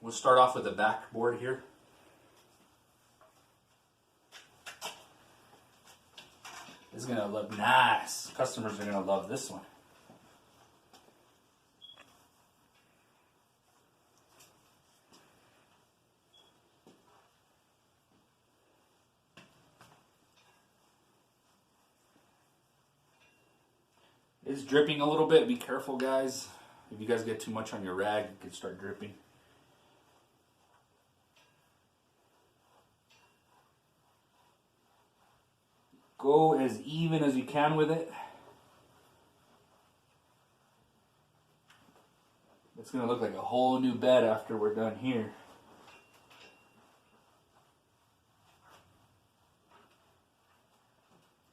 We'll start off with the backboard here. It's going to look nice. Customers are going to love this one. It's dripping a little bit. Be careful, guys. If you guys get too much on your rag, it could start dripping. Go as even as you can with it. It's going to look like a whole new bed after we're done here.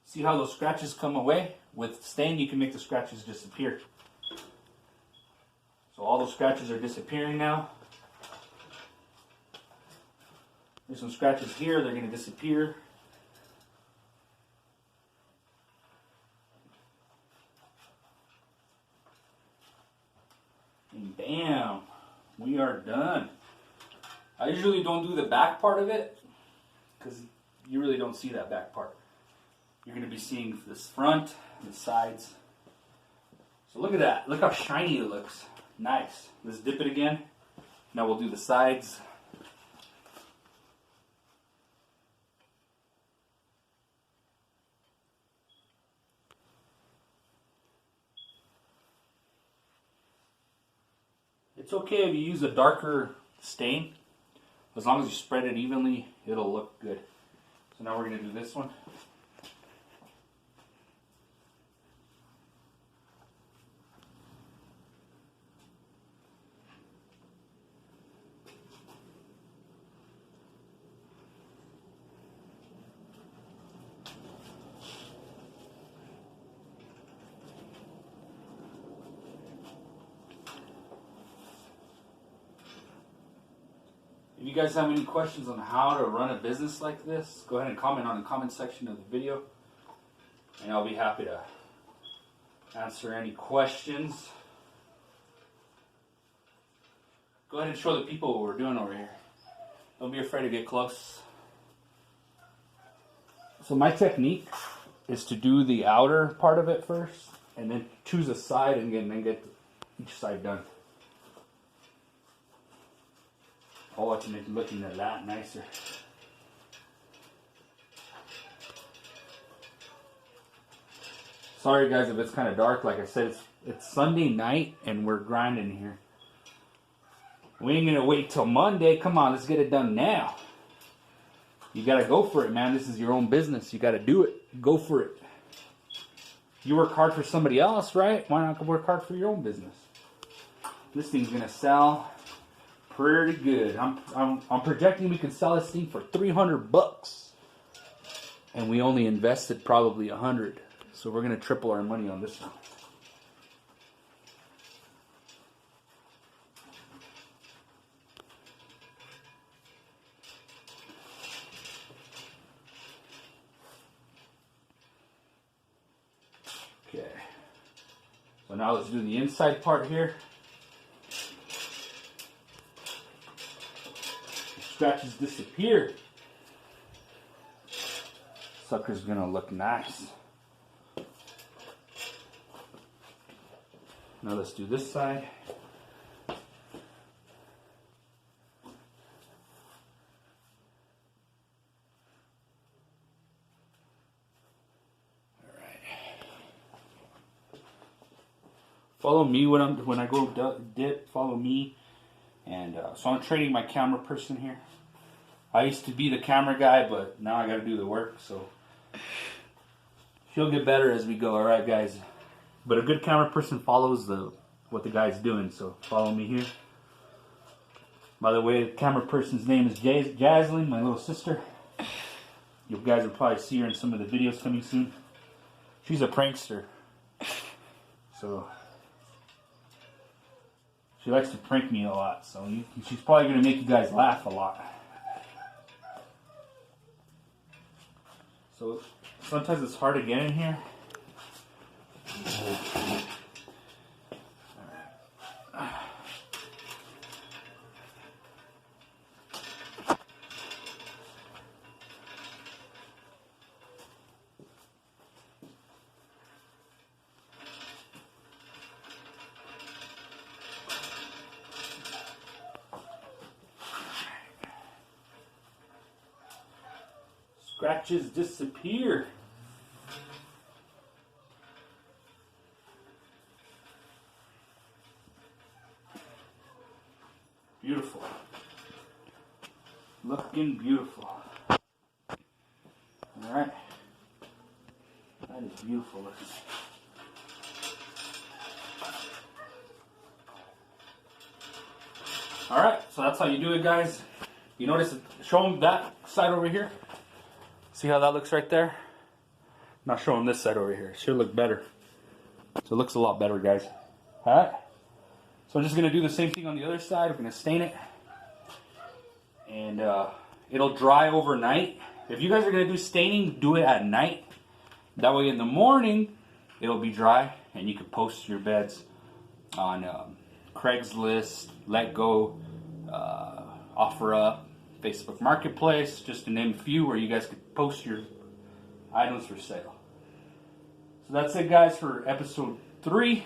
See how those scratches come away? With stain, you can make the scratches disappear. So all those scratches are disappearing now. There's some scratches here, they're going to disappear. And bam, we are done. I usually don't do the back part of it because you really don't see that back part. You're going to be seeing this front and the sides. So look at that. Look how shiny it looks. Nice. Let's dip it again. Now we'll do the sides. It's okay if you use a darker stain. As long as you spread it evenly, it'll look good. So now we're going to do this one. If you guys have any questions on how to run a business like this, go ahead and comment on the comment section of the video, and I'll be happy to answer any questions. Go ahead and show the people what we're doing over here. Don't be afraid to get close. So my technique is to do the outer part of it first, and then choose a side and then get each side done. Oh, it's looking a lot nicer. Sorry guys if it's kind of dark. Like I said, it's Sunday night and we're grinding here. We ain't gonna wait till Monday. Come on, let's get it done now. You gotta go for it, man. This is your own business. You gotta do it. Go for it. You work hard for somebody else, right? Why not work hard for your own business? This thing's gonna sell pretty good. I'm projecting we can sell this thing for $300, and we only invested probably $100. So we're gonna triple our money on this one. Okay. So now let's do the inside part here. Scratches disappear. Sucker's gonna look nice. Now let's do this side. Alright. Follow me when I go dip. Follow me. And so I'm training my camera person here. I used to be the camera guy, but now I got to do the work. So she'll get better as we go. All right, guys. But a good camera person follows what the guy's doing. So follow me here. By the way, the camera person's name is Jaslyn, my little sister. You guys will probably see her in some of the videos coming soon. She's a prankster. So she likes to prank me a lot, so she's probably going to make you guys laugh a lot. So sometimes it's hard to get in here. Scratches disappear. Beautiful. Looking beautiful. Alright. That is beautiful looking. Alright, so that's how you do it, guys. You notice, show them that side over here. See how that looks right there? Not showing this side over here. It should look better. So it looks a lot better, guys. Alright. So I'm just going to do the same thing on the other side. We're going to stain it. And it'll dry overnight. If you guys are going to do staining, do it at night. That way in the morning, it'll be dry. And you can post your beds on Craigslist, Let Go, OfferUp, Facebook Marketplace, just to name a few where you guys could post your items for sale. So that's it, guys, for episode 3.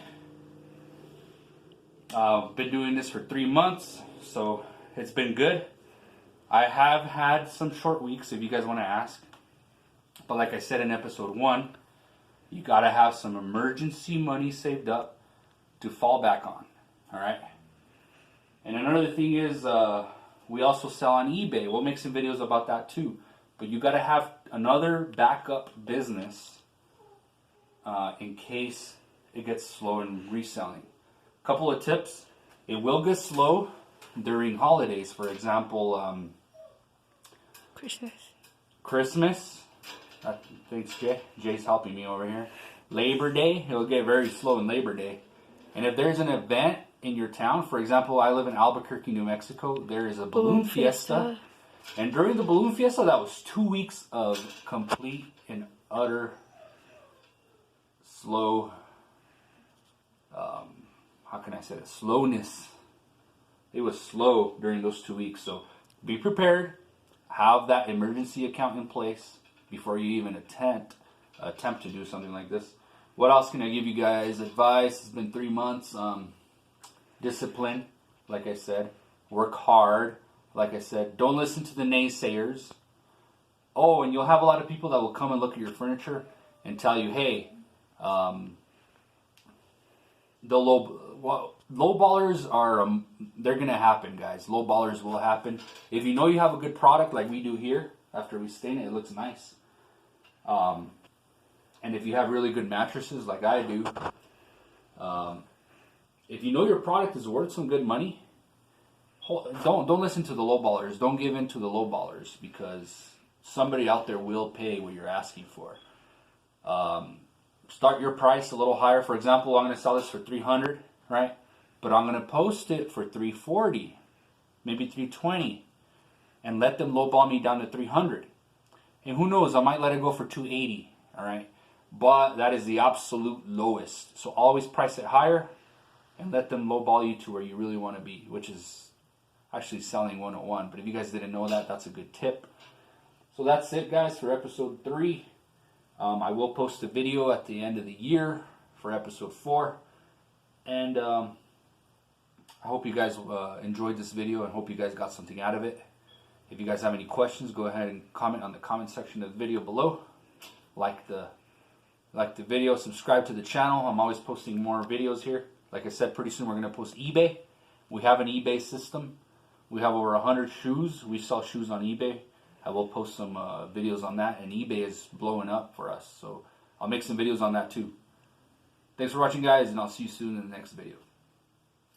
Been doing this for 3 months, so it's been good. I have had some short weeks, if you guys want to ask. But like I said in episode 1, you got to have some emergency money saved up to fall back on. Alright? And another thing is, we also sell on eBay. We'll make some videos about that too. But you got to have another backup business in case it gets slow in reselling. Couple of tips. It will get slow during holidays. For example, Christmas. Thanks, Jay. Jay's helping me over here. Labor Day. It'll get very slow in Labor Day. And if there's an event in your town, for example, I live in Albuquerque, New Mexico. There is a balloon fiesta. And during the balloon fiesta, that was 2 weeks of complete and utter slow, how can I say it? Slowness. It was slow during those 2 weeks. So be prepared. Have that emergency account in place before you even attempt to do something like this. What else can I give you guys? Advice. It's been 3 months. Discipline, like I said. Work hard, like I said. Don't listen to the naysayers. Oh, and you'll have a lot of people that will come and look at your furniture and tell you, hey, the low ballers are, they're going to happen, guys. Low ballers will happen. If you know you have a good product like we do here, after we stain it, it looks nice. And if you have really good mattresses like I do, if you know your product is worth some good money, don't listen to the low ballers. Don't give in to the low ballers, because somebody out there will pay what you're asking for. Start your price a little higher. For example, I'm going to sell this for $300, right? But I'm going to post it for $340, maybe $320, and let them lowball me down to $300. And who knows, I might let it go for $280, all right? But that is the absolute lowest. So always price it higher and let them lowball you to where you really want to be, which is actually selling 101. But if you guys didn't know that, that's a good tip. So that's it, guys, for episode 3. I will post a video at the end of the year for episode 4. And I hope you guys enjoyed this video and hope you guys got something out of it. If you guys have any questions, go ahead and comment on the comment section of the video below. Like the video, subscribe to the channel. I'm always posting more videos here. Like I said, pretty soon we're going to post eBay. We have an eBay system. We have over 100 shoes. We sell shoes on eBay. I will post some videos on that, and eBay is blowing up for us. So I'll make some videos on that too. Thanks for watching, guys, and I'll see you soon in the next video.